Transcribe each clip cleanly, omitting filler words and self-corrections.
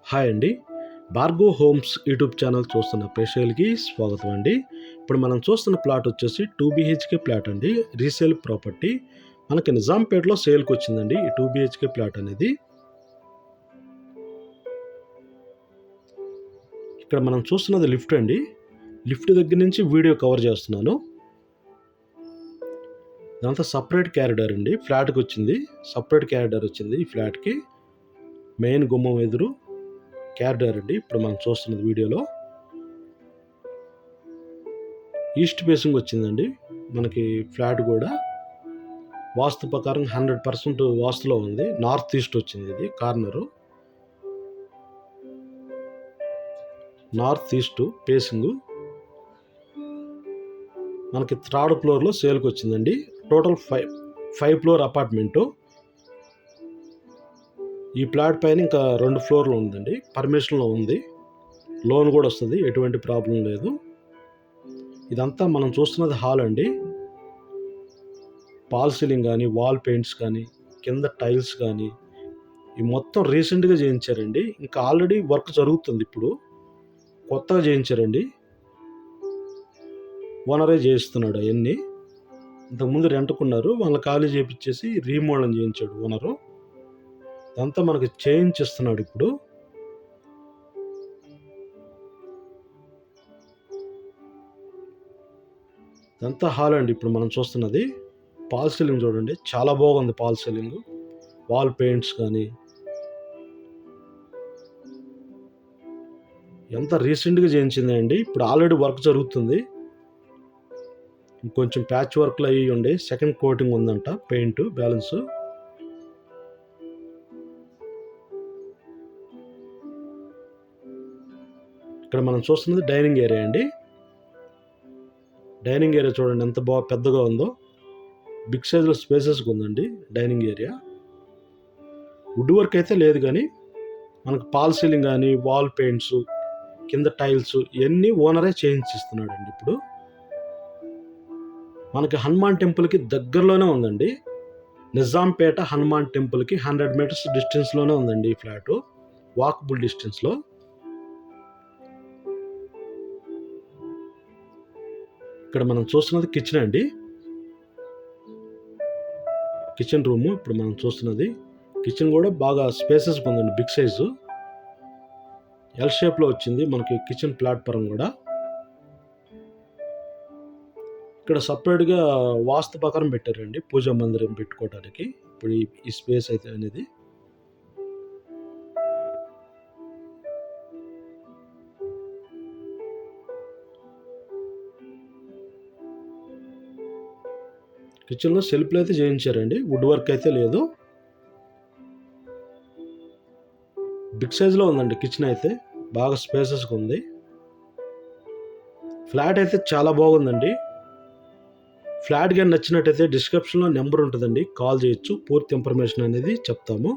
Hi అండి. Bhargav homes YouTube channel చూస్తున్న ప్రేక్షకులకి స్వాగతం అండి. ఇప్పుడు మనం చూస్తున్న ప్లాట్ వచ్చేసి 2 బీహెచ్కే ప్లాట్ అండి. Resale property. మనకి నిజాంపేటలో సేల్కి వచ్చిందండి ఈ 2 బీహెచ్కే ప్లాట్ అనేది. ఇక్కడ మనం చూస్తున్నది లిఫ్ట్ అండి. లిఫ్ట్ దగ్గర నుంచి వీడియో కవర్ చేస్తున్నాను. ఇదంతా సపరేట్ క్యారిడార్ అండి. ఫ్లాట్కి వచ్చింది. సపరేట్ క్యారిడార్ వచ్చింది ఈ ఫ్లాట్కి. మెయిన్ గుమ్మం ఎదురు క్యారిడార్ అండి. ఇప్పుడు మనం చూస్తున్నది వీడియోలో ఈస్ట్ ఫేసింగ్ వచ్చిందండి. మనకి ఫ్లాట్ కూడా వాస్తు ప్రకారం 100% వాస్తులో ఉంది. నార్త్ ఈస్ట్ వచ్చింది. ఇది కార్నరు నార్త్ ఈస్ట్ ఫేసింగ్. మనకి 3rd ఫ్లోర్లో సేల్కి వచ్చిందండి. Total 5 floor apartment. ఈ ప్లాట్ పైన ఇంకా 2 ఫ్లోర్లు ఉందండి. పర్మిషన్లో ఉంది. లోన్ కూడా వస్తుంది. ఎటువంటి ప్రాబ్లం లేదు. ఇదంతా మనం చూస్తున్నది హాల్ అండి. పాల్ సీలింగ్ కానీ, వాల్ పెయింట్స్ కానీ, కింద టైల్స్ కానీ ఇవి మొత్తం రీసెంట్గా చేయించారండి. ఇంకా ఆల్రెడీ వర్క్ జరుగుతుంది. ఇప్పుడు కొత్తగా చేయించారండి. ఓనరే చేయిస్తున్నాడు అవన్నీ. ఇంతకుముందు రెంట్కున్నారు. వాళ్ళని ఖాళీ చేయించేసి రీమోడల్ చేయించాడు ఓనరు. ఇదంతా మనకి చేయించిస్తున్నాడు ఇప్పుడు. ఇదంతా హాల్ అండి. ఇప్పుడు మనం చూస్తున్నది పాల్ సీలింగ్ చూడండి. చాలా బాగుంది పాల్ సీలింగ్. వాల్ పెయింట్స్ కానీ ఎంత రీసెంట్గా చేయించింది అండి. ఇప్పుడు ఆల్రెడీ వర్క్ జరుగుతుంది. ఇంకొంచెం ప్యాచ్ వర్క్లు అయ్యి ఉండి సెకండ్ కోటింగ్ ఉందంట. Paint balance. ఇక్కడ మనం చూస్తున్నది డైనింగ్ ఏరియా అండి. డైనింగ్ ఏరియా చూడండి ఎంత పెద్దగా ఉందో. బిగ్ సైజ్లో స్పేసెస్గా ఉందండి డైనింగ్ ఏరియా. వుడ్ వర్క్ అయితే లేదు కానీ మనకు పాల్ సీలింగ్ కానీ, వాల్ పెయింట్స్, కింద టైల్స్ ఇవన్నీ ఓనరే చేయించిస్తున్నాడు అండి. ఇప్పుడు మనకి హనుమాన్ టెంపుల్కి దగ్గరలోనే ఉందండి. నిజాంపేట హనుమాన్ టెంపుల్కి 100 మీటర్స్ డిస్టెన్స్లోనే ఉందండి ఈ ఫ్లాటు. వాకబుల్ డిస్టెన్స్లో. ఇక్కడ మనం చూస్తున్నది కిచెన్ అండి. కిచెన్ రూము ఇప్పుడు మనం చూస్తున్నది. కిచెన్ కూడా బాగా స్పేసెస్గా ఉందండి. Big size. ఎల్ షేప్లో వచ్చింది మనకి కిచెన్ ప్లాట్ఫారం కూడా. ఇక్కడ సపరేట్గా వాస్తు ప్రకారం పెట్టారండి పూజా మందిరం పెట్టుకోవడానికి. ఇప్పుడు ఈ స్పేస్ అయితే అనేది. కిచెన్లో సెల్ఫ్లు అయితే చేయించారండి. వుడ్ వర్క్ అయితే లేదు. బిగ్ సైజులో ఉందండి కిచెన్ అయితే. బాగా స్పేసెస్గా ఉంది. ఫ్లాట్ అయితే చాలా బాగుందండి. ఫ్లాట్ కానీ నచ్చినట్టయితే డిస్క్రిప్షన్లో నెంబర్ ఉంటుందండి. కాల్ చేయొచ్చు. పూర్తి ఇన్ఫర్మేషన్ అనేది చెప్తాము.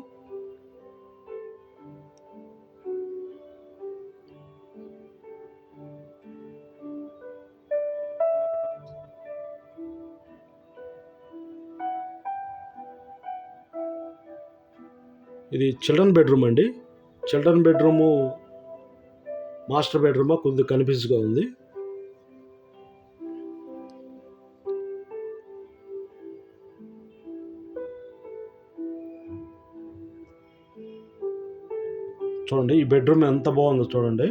ఇది చిల్డ్రన్ బెడ్రూమ్ అండి. చిల్డ్రన్ బెడ్రూము మాస్టర్ బెడ్రూమా కొద్దిగా కన్ఫ్యూజ్గా ఉంది. చూడండి ఈ బెడ్రూమ్ ఎంత బాగుందో చూడండి.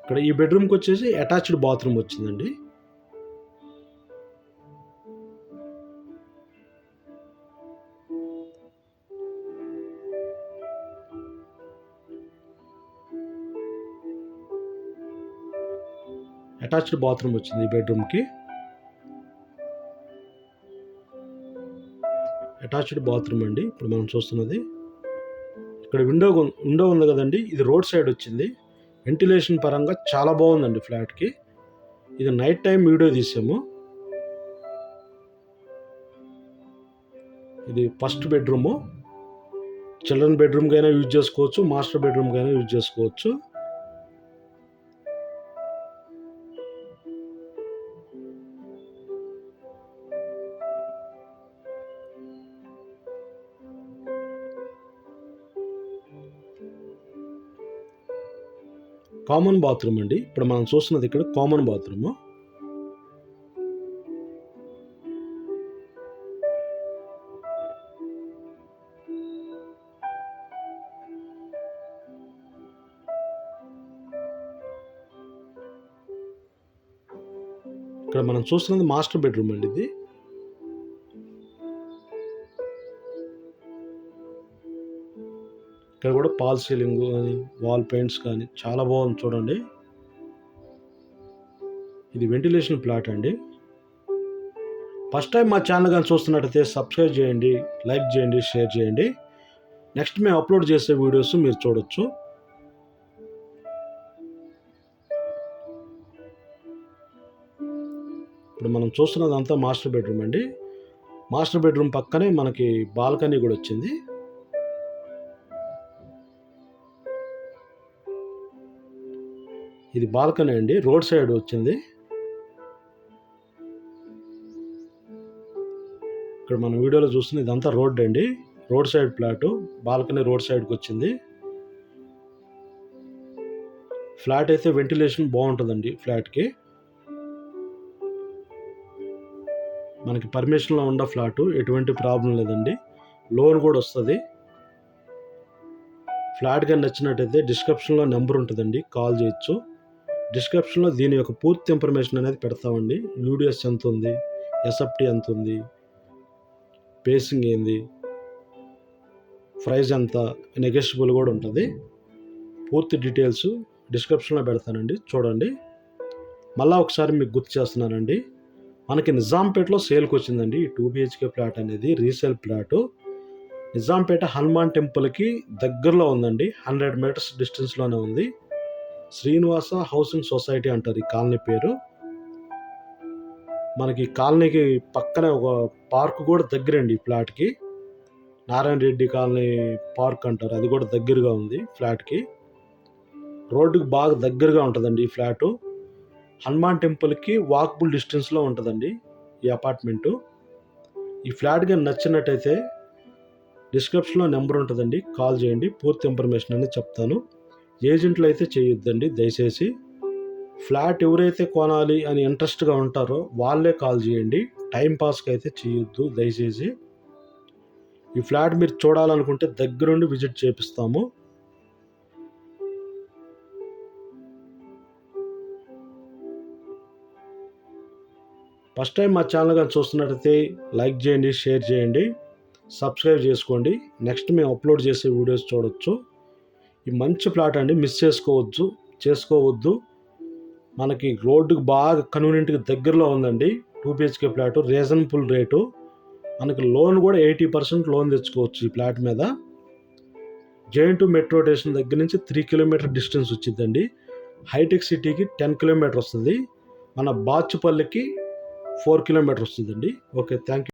ఇక్కడ ఈ బెడ్రూమ్కి వచ్చేసి అటాచ్డ్ బాత్రూమ్ వచ్చిందండి. అటాచ్డ్ బాత్రూమ్ వచ్చింది ఈ బెడ్రూమ్కి. అటాచ్డ్ బాత్రూమ్ అండి ఇప్పుడు మనం చూస్తున్నది. ఇక్కడ విండో ఉంది కదండి. ఇది రోడ్ సైడ్ వచ్చింది. వెంటిలేషన్ పరంగా చాలా బాగుందండి ఫ్లాట్కి. ఇది నైట్ టైం వీడియో తీసాము. ఇది ఫస్ట్ బెడ్రూము. చిల్డ్రన్ బెడ్రూమ్కి అయినా యూజ్ చేసుకోవచ్చు. మాస్టర్ బెడ్రూమ్కి అయినా యూజ్ చేసుకోవచ్చు. కామన్ బాత్రూమ్ అండి. ఇప్పుడు మనం చూస్తున్నది ఇక్కడ కామన్ బాత్రూమ్. ఇక్కడ మనం చూస్తున్నది మాస్టర్ బెడ్రూమ్ అండి. ఇది ఇక్కడ కూడా పాల్ సీలింగ్ కానీ వాల్ పెయింట్స్ కానీ చాలా బాగుంది చూడండి. ఇది వెంటిలేషన్ ప్లాట్ అండి. ఫస్ట్ టైం మా ఛానల్ కానీ చూస్తున్నట్టయితే సబ్స్క్రైబ్ చేయండి, లైక్ చేయండి, షేర్ చేయండి. నెక్స్ట్ మేము అప్లోడ్ చేసే వీడియోస్ మీరు చూడొచ్చు. ఇప్పుడు మనం చూస్తున్నదంతా మాస్టర్ బెడ్రూమ్ అండి. మాస్టర్ బెడ్రూమ్ పక్కనే మనకి బాల్కనీ కూడా వచ్చింది. ఇది బాల్కనీ అండి, రోడ్ సైడ్ వచ్చింది. ఇక్కడ మనం వీడియోలో చూస్తున్న ఇదంతా రోడ్ అండి, road side plot. Balcony road సైడ్కి వచ్చింది. ఫ్లాట్ అయితే వెంటిలేషన్ బాగుంటుందండి. ఫ్లాట్కి మనకి పర్మిషన్లో ఉన్న ఫ్లాటు, ఎటువంటి ప్రాబ్లం లేదండి. లోన్ కూడా వస్తుంది. ఫ్లాట్ కానీ నచ్చినట్టయితే డిస్క్రిప్షన్లో నెంబర్ ఉంటుందండి, కాల్ చేయొచ్చు. డిస్క్రిప్షన్లో దీని యొక్క పూర్తి ఇన్ఫర్మేషన్ అనేది పెడతామండి. యూడిఎస్ ఎంత ఉంది, ఎస్ఎఫ్టీ ఎంత ఉంది, పేసింగ్ ఏంది, ప్రైస్ ఎంత, నెగోషియబుల్ కూడా ఉంటుంది. పూర్తి డీటెయిల్స్ డిస్క్రిప్షన్లో పెడతానండి, చూడండి. మళ్ళీ ఒకసారి మీకు గుర్తు చేస్తున్నానండి, మనకి నిజాంపేటలో సేల్కి వచ్చిందండి ఈ 2 BHK ఫ్లాట్ అనేది, రీసేల్ ఫ్లాటు. నిజాంపేట హనుమాన్ టెంపుల్కి దగ్గరలో ఉందండి, 100 మీటర్స్ డిస్టెన్స్లోనే ఉంది. శ్రీనివాస హౌసింగ్ సొసైటీ అంటారు ఈ కాలనీ పేరు. మనకి కాలనీకి పక్కనే ఒక పార్క్ కూడా దగ్గరండి ఈ ఫ్లాట్కి. నారాయణ రెడ్డి కాలనీ పార్క్ అంటారు, అది కూడా దగ్గరగా ఉంది ఫ్లాట్కి. రోడ్డుకి బాగా దగ్గరగా ఉంటుందండి ఈ ఫ్లాటు. హనుమాన్ టెంపుల్కి వాకబుల్ డిస్టెన్స్లో ఉంటుందండి ఈ అపార్ట్మెంటు. ఈ ఫ్లాట్ కానీ నచ్చినట్టయితే డిస్క్రిప్షన్లో నెంబర్ ఉంటుందండి, కాల్ చేయండి. పూర్తి ఇన్ఫర్మేషన్ అనేది చెప్తాను. ఏజెంట్లు అయితే చేయొద్దండి దయచేసి. ఫ్లాట్ ఎవరైతే కొనాలి అని ఇంట్రెస్ట్గా ఉంటారో వాళ్ళే కాల్ చేయండి, టైం పాస్కి అయితే చేయొద్దు దయచేసి. ఈ ఫ్లాట్ మీరు చూడాలనుకుంటే దగ్గరుండి విజిట్ చేపిస్తాము. ఫస్ట్ టైం మా ఛానల్ కానీ చూస్తున్నట్టయితే లైక్ చేయండి, షేర్ చేయండి, సబ్స్క్రైబ్ చేసుకోండి. నెక్స్ట్ మేము అప్లోడ్ చేసే వీడియోస్ చూడొచ్చు. ఈ మంచి ప్లాట్ అండి, మిస్ చేసుకోవద్దు. మనకి రోడ్డుకి బాగా కన్వీనియంట్గా దగ్గరలో ఉందండి. 2 BHK ఫ్లాట్, రీజనబుల్ రేటు. మనకి లోన్ కూడా 80% లోన్ తెచ్చుకోవచ్చు ఈ ప్లాట్ మీద. జేఎన్2 మెట్రో స్టేషన్ దగ్గర నుంచి 3 కిలోమీటర్ డిస్టెన్స్ వచ్చిందండి. హైటెక్ సిటీకి 10 కిలోమీటర్ వస్తుంది. మన బాచుపల్లికి 4 కిలోమీటర్ వస్తుందండి. Okay, thank you.